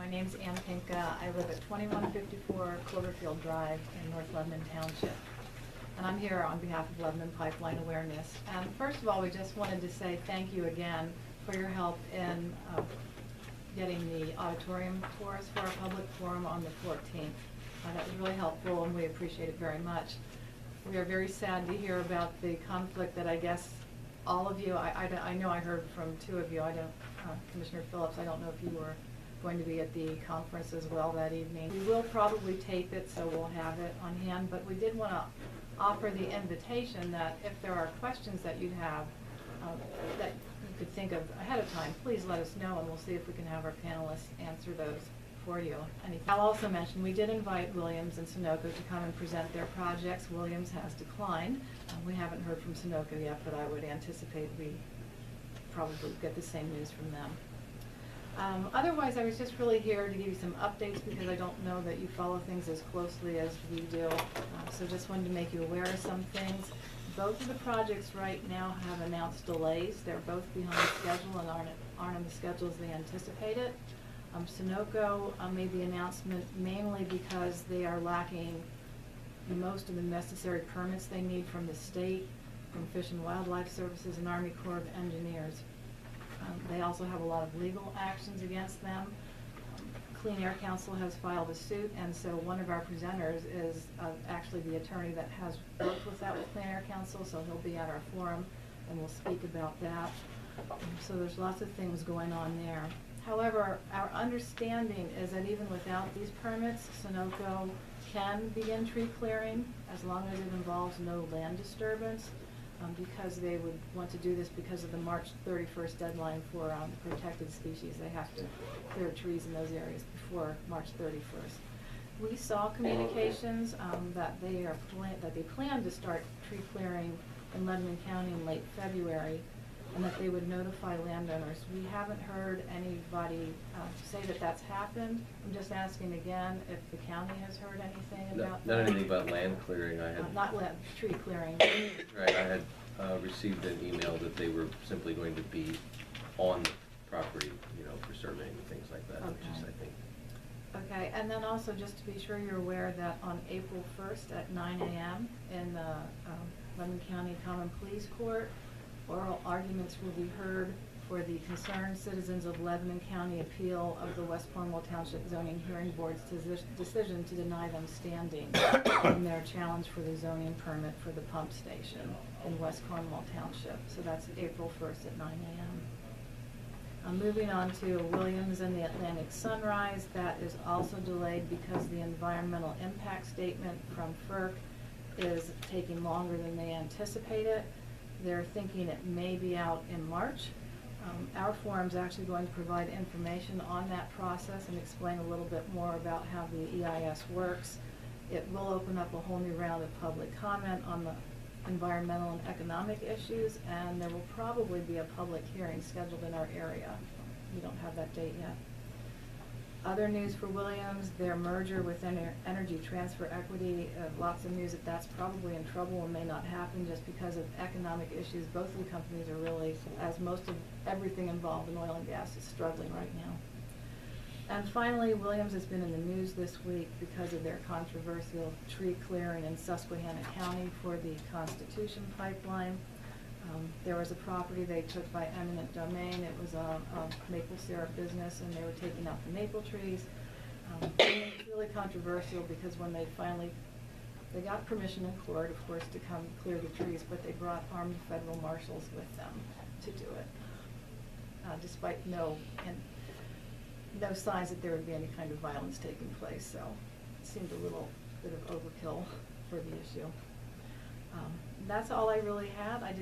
My name's Ann Pinca. I live at 2154 Cloverfield Drive in North Lebanon Township. And I'm here on behalf of Lebanon Pipeline Awareness. And first of all, we just wanted to say thank you again for your help in getting the auditorium for us for our public forum on the 14th. That was really helpful and we appreciate it very much. We are very sad to hear about the conflict that I guess all of you, I know I heard from two of you, Commissioner Phillips, I don't know if you were going to be at the conference as well that evening. We will probably tape it, so we'll have it on hand, but we did want to offer the invitation that if there are questions that you'd have that you could think of ahead of time, please let us know and we'll see if we can have our panelists answer those for you. And I'll also mention we did invite Williams and Sunoco to come and present their projects. Williams has declined. We haven't heard from Sunoco yet, but I would anticipate we probably get the same news from them. Otherwise, I was just really here to give you some updates because I don't know that you follow things as closely as we do. So just wanted to make you aware of some things. Both of the projects right now have announced delays. They're both behind schedule and aren't on the schedule as they anticipated. Sunoco made the announcement mainly because they are lacking most of the necessary permits they need from the state, from Fish and Wildlife Services and Army Corps of Engineers. They also have a lot of legal actions against them. Clean Air Council has filed a suit, and so one of our presenters is actually the attorney that has worked with that with Clean Air Council, so he'll be at our forum and we'll speak about that. So there's lots of things going on there. However, our understanding is that even without these permits, Sunoco can begin tree clearing as long as it involves no land disturbance, because they would want to do this because of the March 31st deadline for protected species. They have to clear trees in those areas before March 31st. We saw communications that they plan to start tree clearing in Lebanon County in late February, and that they would notify landowners. We haven't heard anybody say that that's happened. I'm just asking again if the county has heard anything about that. Not anything about land clearing. I had not land, tree clearing. Right, I had received an email that they were simply going to be on the property, for surveying and things like that, which is, I think. Okay, and then also just to be sure you're aware that on April 1st at 9 a.m. in the Lebanon County Common Pleas Court, oral arguments will be heard for the concerned citizens of Lebanon County appeal of the West Cornwall Township Zoning Hearing Board's decision to deny them standing in their challenge for the zoning permit for the pump station in West Cornwall Township. So that's April 1st at 9 a.m. Moving on to Williams and the Atlantic Sunrise, that is also delayed because the environmental impact statement from FERC is taking longer than they anticipated. They're thinking it may be out in March. Our forum's actually going to provide information on that process and explain a little bit more about how the EIS works. It will open up a whole new round of public comment on the environmental and economic issues, and there will probably be a public hearing scheduled in our area. We don't have that date yet. Other news for Williams, their merger with Energy Transfer Equity, lots of news that that's probably in trouble and may not happen just because of economic issues. Both of the companies are really, as most of everything involved in oil and gas is struggling right now. And finally, Williams has been in the news this week because of their controversial tree clearing in Susquehanna County for the Constitution Pipeline. There was a property they took by eminent domain. It was a maple syrup business, and they were taking out the maple trees. It's really controversial because when they got permission in court, of course, to come clear the trees, but they brought armed federal marshals with them to do it, despite no signs that there would be any kind of violence taking place. So it seemed a little bit of overkill for the issue. That's all I really had.